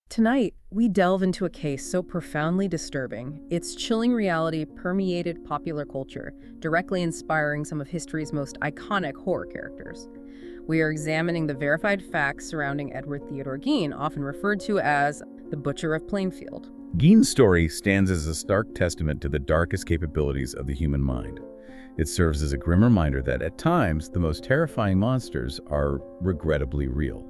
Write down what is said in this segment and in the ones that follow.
Tonight, we delve into a case so profoundly disturbing, its chilling reality permeated popular culture, directly inspiring some of history's most iconic horror characters. We are examining the verified facts surrounding Edward Theodore Gein, often referred to as the Butcher of Plainfield. Gein's story stands as a stark testament to the darkest capabilities of the human mind. It serves as a grim reminder that at times, the most terrifying monsters are regrettably real.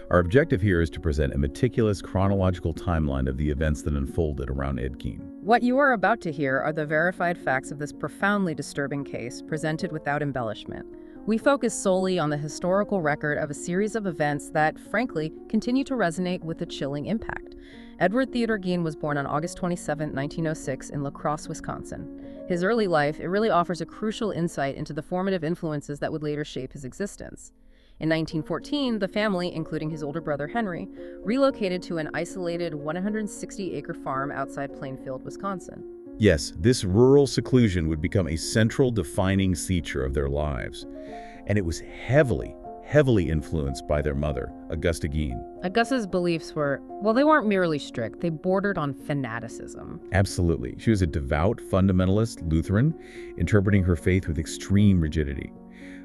Our objective here is to present a meticulous chronological timeline of the events that unfolded around Ed Gein. What you are about to hear are the verified facts of this profoundly disturbing case, presented without embellishment. We focus solely on the historical record of a series of events that, frankly, continue to resonate with a chilling impact. Edward Theodore Gein was born on August 27, 1906 in La Crosse, Wisconsin. His early life, it really offers a crucial insight into the formative influences that would later shape his existence. In 1914, the family, including his older brother Henry, relocated to an isolated 160-acre farm outside Plainfield, Wisconsin. Yes, this rural seclusion would become a central defining feature of their lives. And it was heavily influenced by their mother, Augusta Gein. Augusta's beliefs were, well, they weren't merely strict, they bordered on fanaticism. Absolutely. She was a devout fundamentalist Lutheran, interpreting her faith with extreme rigidity.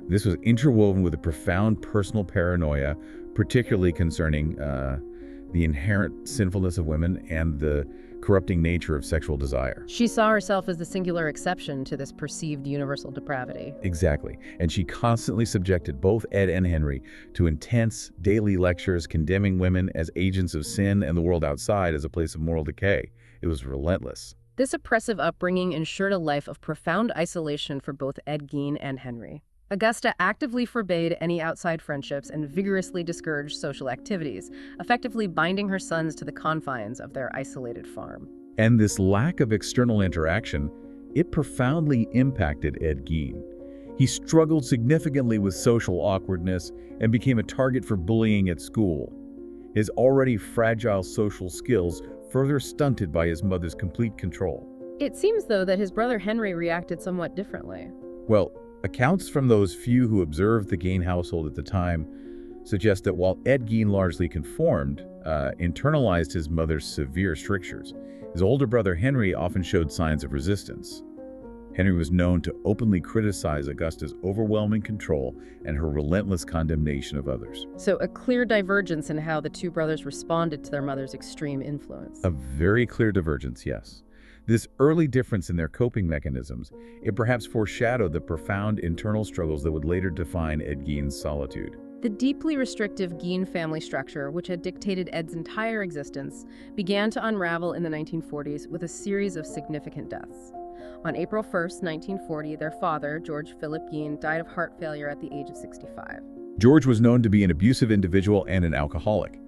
This was interwoven with a profound personal paranoia, particularly concerning the inherent sinfulness of women and the corrupting nature of sexual desire. She saw herself as the singular exception to this perceived universal depravity. Exactly. And she constantly subjected both Ed and Henry to intense daily lectures condemning women as agents of sin and the world outside as a place of moral decay. It was relentless. This oppressive upbringing ensured a life of profound isolation for both Ed Gein and Henry. Augusta actively forbade any outside friendships and vigorously discouraged social activities, effectively binding her sons to the confines of their isolated farm. And this lack of external interaction, it profoundly impacted Ed Gein. He struggled significantly with social awkwardness and became a target for bullying at school. His already fragile social skills further stunted by his mother's complete control. It seems, though, that his brother Henry reacted somewhat differently. Well, accounts from those few who observed the Gein household at the time suggest that while Ed Gein largely conformed, internalized his mother's severe strictures, his older brother Henry often showed signs of resistance. Henry was known to openly criticize Augusta's overwhelming control and her relentless condemnation of others. So a clear divergence in how the two brothers responded to their mother's extreme influence. A very clear divergence, yes. This early difference in their coping mechanisms, it perhaps foreshadowed the profound internal struggles that would later define Ed Gein's solitude. The deeply restrictive Gein family structure, which had dictated Ed's entire existence, began to unravel in the 1940s with a series of significant deaths. On April 1, 1940, their father, George Philip Gein, died of heart failure at the age of 65. George was known to be an abusive individual and an alcoholic.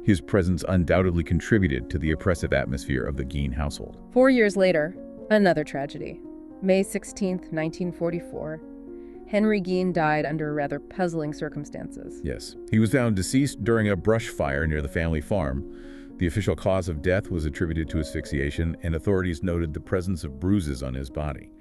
His presence undoubtedly contributed to the oppressive atmosphere of the Gein household. 4 years later, another tragedy. May 16, 1944. Henry Gein died under rather puzzling circumstances. Yes. He was found deceased during a brush fire near the family farm. The official cause of death was attributed to asphyxiation, and authorities noted the presence of bruises on his body.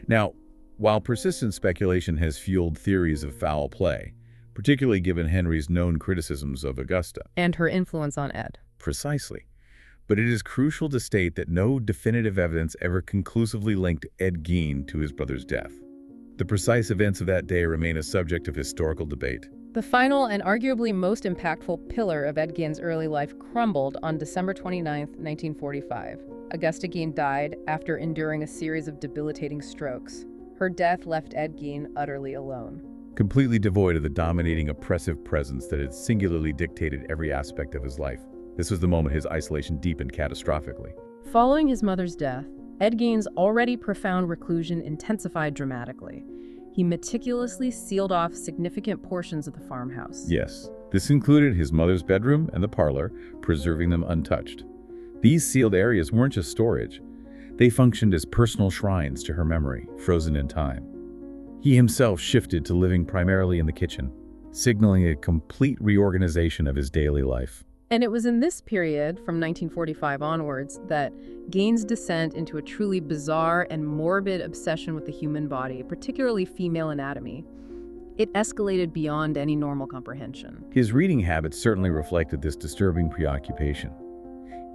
Now, while persistent speculation has fueled theories of foul play, particularly given Henry's known criticisms of Augusta. And her influence on Ed. Precisely. But it is crucial to state that no definitive evidence ever conclusively linked Ed Gein to his brother's death. The precise events of that day remain a subject of historical debate. The final and arguably most impactful pillar of Ed Gein's early life crumbled on December 29, 1945. Augusta Gein died after enduring a series of debilitating strokes. Her death left Ed Gein utterly alone. Completely devoid of the dominating oppressive presence that had singularly dictated every aspect of his life. This was the moment his isolation deepened catastrophically. Following his mother's death, Ed Gein's already profound reclusion intensified dramatically. He meticulously sealed off significant portions of the farmhouse. Yes, this included his mother's bedroom and the parlor, preserving them untouched. These sealed areas weren't just storage. They functioned as personal shrines to her memory, frozen in time. He himself shifted to living primarily in the kitchen, signaling a complete reorganization of his daily life. And it was in this period, from 1945 onwards, that Gein's descent into a truly bizarre and morbid obsession with the human body, particularly female anatomy, It escalated beyond any normal comprehension. His reading habits certainly reflected this disturbing preoccupation.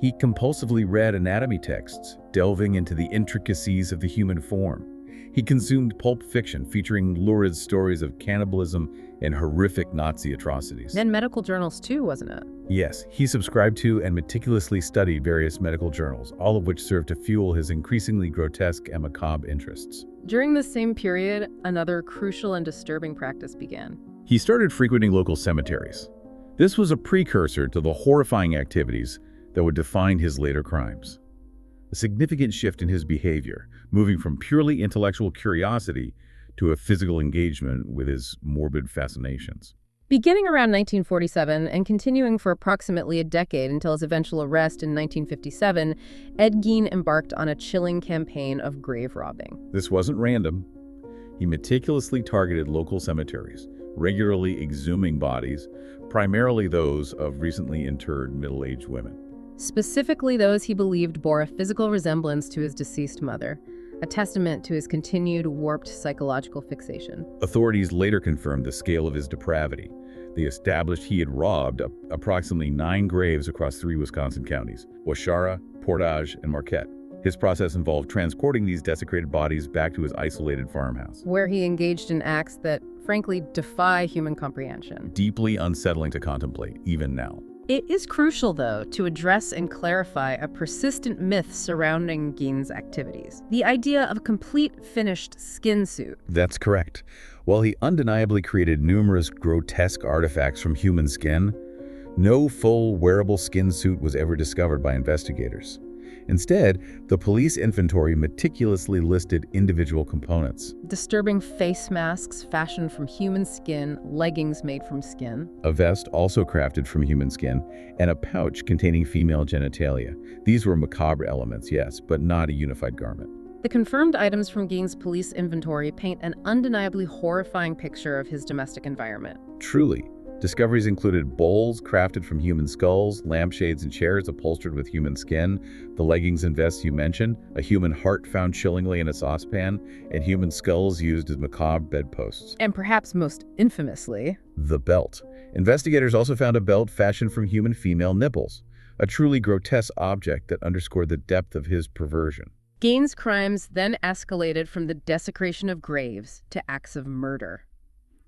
He compulsively read anatomy texts, delving into the intricacies of the human form. He consumed pulp fiction featuring lurid stories of cannibalism and horrific Nazi atrocities. And medical journals too, wasn't it? Yes, he subscribed to and meticulously studied various medical journals, all of which served to fuel his increasingly grotesque and macabre interests. During the same period, another crucial and disturbing practice began. He started frequenting local cemeteries. This was a precursor to the horrifying activities that would define his later crimes. A significant shift in his behavior, moving from purely intellectual curiosity to a physical engagement with his morbid fascinations. Beginning around 1947 and continuing for approximately a decade until his eventual arrest in 1957, Ed Gein embarked on a chilling campaign of grave robbing. This wasn't random. He meticulously targeted local cemeteries, regularly exhuming bodies, primarily those of recently interred middle-aged women. Specifically those he believed bore a physical resemblance to his deceased mother, a testament to his continued warped psychological fixation. Authorities later confirmed the scale of his depravity. They established he had robbed approximately 9 graves across 3 Wisconsin counties: Waushara, Portage, and Marquette. His process involved transporting these desecrated bodies back to his isolated farmhouse, where he engaged in acts that, frankly, defy human comprehension. deeply unsettling to contemplate, even now. It is crucial, though, to address and clarify a persistent myth surrounding Gein's activities. The idea of a complete, finished skin suit. That's correct. While he undeniably created numerous grotesque artifacts from human skin, no full wearable skin suit was ever discovered by investigators. Instead, the police inventory meticulously listed individual components: Disturbing face masks fashioned from human skin, leggings made from skin. a vest also crafted from human skin, and a pouch containing female genitalia. These were macabre elements, yes, but not a unified garment. The confirmed items from Gein's police inventory paint an undeniably horrifying picture of his domestic environment. Truly, discoveries included bowls crafted from human skulls, lampshades and chairs upholstered with human skin, the leggings and vests you mentioned, a human heart found chillingly in a saucepan, and human skulls used as macabre bedposts. And perhaps most infamously, The belt. Investigators also found a belt fashioned from human female nipples, a truly grotesque object that underscored the depth of his perversion. Gein's crimes then escalated from the desecration of graves to acts of murder.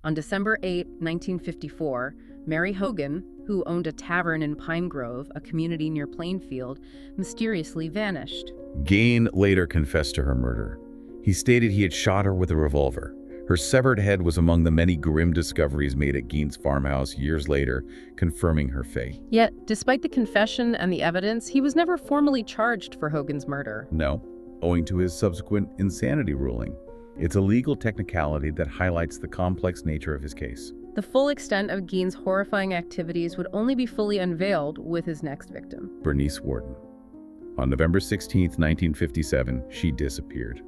On December 8, 1954, Mary Hogan, who owned a tavern in Pine Grove, a community near Plainfield, mysteriously vanished. Gein later confessed to her murder. He stated he had shot her with a revolver. Her severed head was among the many grim discoveries made at Gein's farmhouse years later, confirming her fate. Yet, despite the confession and the evidence, he was never formally charged for Hogan's murder. No, owing to his subsequent insanity ruling. It's a legal technicality that highlights the complex nature of his case. The full extent of Gein's horrifying activities would only be fully unveiled with his next victim. Bernice Worden. On November 16, 1957, she disappeared.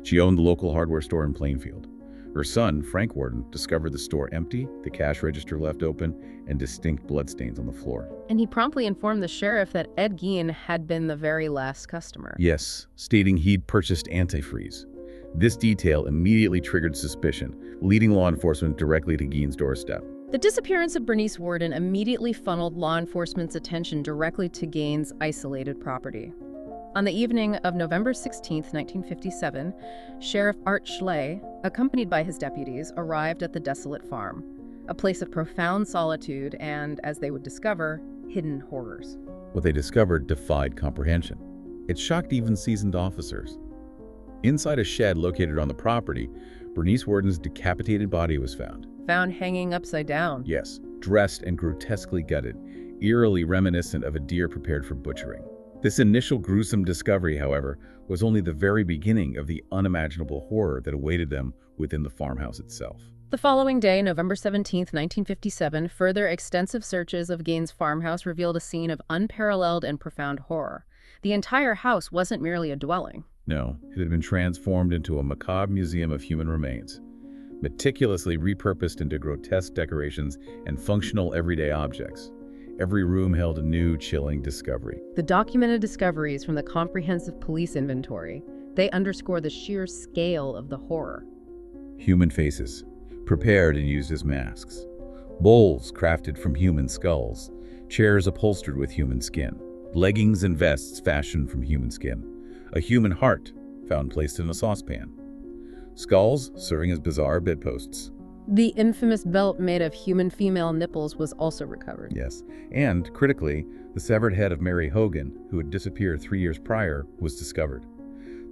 She owned the local hardware store in Plainfield. Her son, Frank Worden, discovered the store empty, the cash register left open, and distinct bloodstains on the floor. And he promptly informed the sheriff that Ed Gein had been the very last customer. Yes, stating he'd purchased antifreeze. This detail immediately triggered suspicion, leading law enforcement directly to Gein's doorstep. The disappearance of Bernice Worden immediately funneled law enforcement's attention directly to Gein's isolated property. On the evening of November 16, 1957, Sheriff Art Schley, accompanied by his deputies, arrived at the desolate farm, a place of profound solitude and, as they would discover, hidden horrors. What they discovered defied comprehension. It shocked even seasoned officers. Inside a shed located on the property, Bernice Worden's decapitated body was found. Found hanging upside down. Yes, dressed and grotesquely gutted, eerily reminiscent of a deer prepared for butchering. This initial gruesome discovery, however, was only the very beginning of the unimaginable horror that awaited them within the farmhouse itself. The following day, November 17, 1957, further extensive searches of Gein's farmhouse revealed a scene of unparalleled and profound horror. The entire house wasn't merely a dwelling. No, it had been transformed into a macabre museum of human remains, meticulously repurposed into grotesque decorations and functional everyday objects. Every room held a new, chilling discovery. The documented discoveries from the comprehensive police inventory, they underscore the sheer scale of the horror. Human faces, prepared and used as masks. Bowls crafted from human skulls. Chairs upholstered with human skin. Leggings and vests fashioned from human skin. A human heart found placed in a saucepan. Skulls serving as bizarre bedposts. The infamous belt made of human female nipples was also recovered. Yes, and critically, the severed head of Mary Hogan, who had disappeared 3 years prior, was discovered.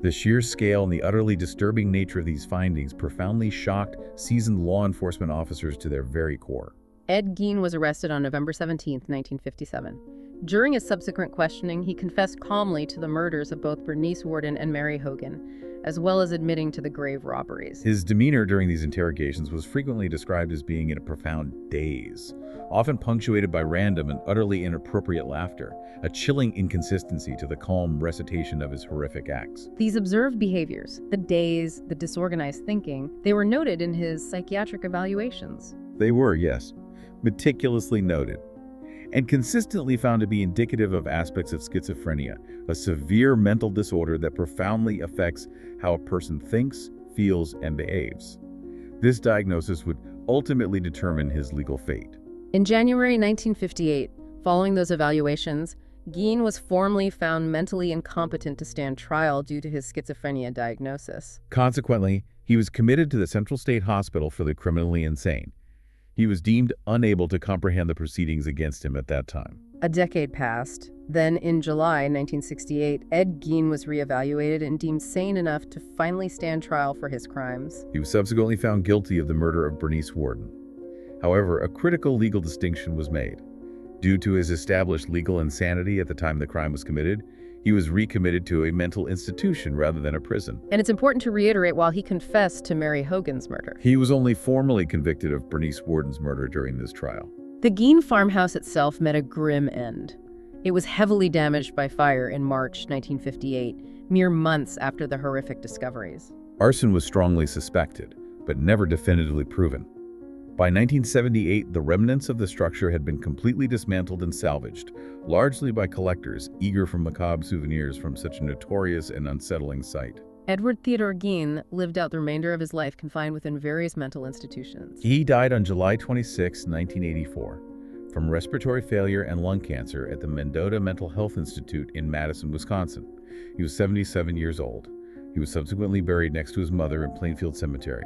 The sheer scale and the utterly disturbing nature of these findings profoundly shocked seasoned law enforcement officers to their very core. Ed Gein was arrested on November 17, 1957. During his subsequent questioning, he confessed calmly to the murders of both Bernice Worden and Mary Hogan, as well as admitting to the grave robberies. His demeanor during these interrogations was frequently described as being in a profound daze, often punctuated by random and utterly inappropriate laughter, a chilling inconsistency to the calm recitation of his horrific acts. These observed behaviors, the daze, the disorganized thinking, they were noted in his psychiatric evaluations. They were, yes, meticulously noted, and consistently found to be indicative of aspects of schizophrenia, a severe mental disorder that profoundly affects how a person thinks, feels, and behaves. This diagnosis would ultimately determine his legal fate. In January 1958, following those evaluations, Gein was formally found mentally incompetent to stand trial due to his schizophrenia diagnosis. Consequently, he was committed to the Central State Hospital for the Criminally Insane. He was deemed unable to comprehend the proceedings against him at that time. A decade passed. Then, in July 1968, Ed Gein was reevaluated and deemed sane enough to finally stand trial for his crimes. He was subsequently found guilty of the murder of Bernice Worden. However, a critical legal distinction was made. Due to his established legal insanity at the time the crime was committed, he was recommitted to a mental institution rather than a prison. And it's important to reiterate, while he confessed to Mary Hogan's murder, He was only formally convicted of Bernice Worden's murder during this trial. the Gein farmhouse itself met a grim end. It was heavily damaged by fire in March 1958, mere months after the horrific discoveries. Arson was strongly suspected, but never definitively proven. By 1978, the remnants of the structure had been completely dismantled and salvaged, largely by collectors eager for macabre souvenirs from such a notorious and unsettling site. Edward Theodore Gein lived out the remainder of his life confined within various mental institutions. He died on July 26, 1984, from respiratory failure and lung cancer at the Mendota Mental Health Institute in Madison, Wisconsin. He was 77 years old. He was subsequently buried next to his mother in Plainfield Cemetery.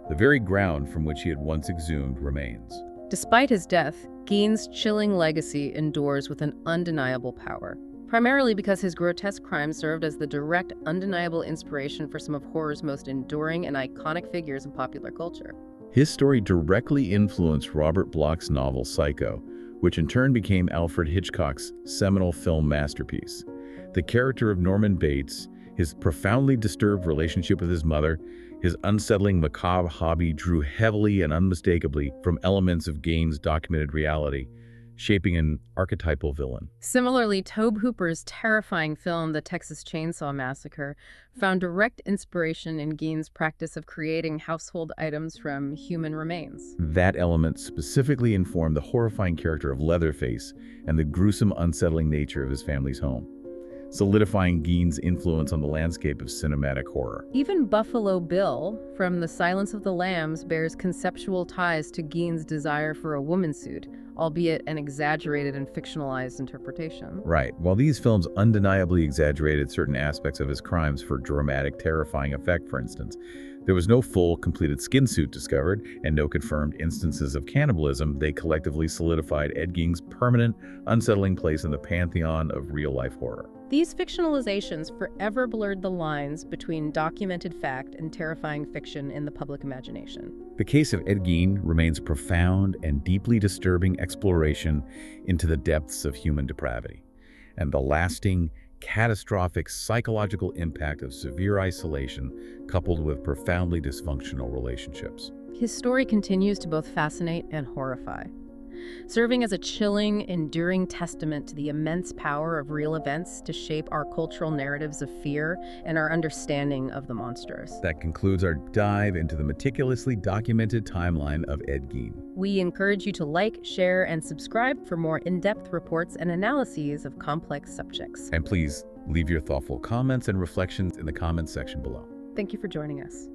The very ground from which he had once exhumed remains. Despite his death, Gein's chilling legacy endures with an undeniable power, primarily because his grotesque crimes served as the direct, undeniable inspiration for some of horror's most enduring and iconic figures in popular culture. His story directly influenced Robert Bloch's novel Psycho, which in turn became Alfred Hitchcock's seminal film masterpiece. The character of Norman Bates, his profoundly disturbed relationship with his mother, his unsettling macabre hobby drew heavily and unmistakably from elements of Gein's documented reality, shaping an archetypal villain. Similarly, Tobe Hooper's terrifying film, The Texas Chainsaw Massacre, found direct inspiration in Gein's practice of creating household items from human remains. That element specifically informed the horrifying character of Leatherface and the gruesome, unsettling nature of his family's home, solidifying Gein's influence on the landscape of cinematic horror. Even Buffalo Bill from The Silence of the Lambs bears conceptual ties to Gein's desire for a woman suit, albeit an exaggerated and fictionalized interpretation. Right. While these films undeniably exaggerated certain aspects of his crimes for dramatic, terrifying effect, for instance, there was no full, completed skin suit discovered and no confirmed instances of cannibalism. They collectively solidified Ed Gein's permanent, unsettling place in the pantheon of real-life horror. These fictionalizations forever blurred the lines between documented fact and terrifying fiction in the public imagination. The case of Ed Gein remains a profound and deeply disturbing exploration into the depths of human depravity and the lasting, catastrophic psychological impact of severe isolation coupled with profoundly dysfunctional relationships. His story continues to both fascinate and horrify, serving as a chilling, enduring testament to the immense power of real events to shape our cultural narratives of fear and our understanding of the monstrous. That concludes our dive into the meticulously documented timeline of Ed Gein. We encourage you to like, share, and subscribe for more in-depth reports and analyses of complex subjects. And please leave your thoughtful comments and reflections in the comments section below. Thank you for joining us.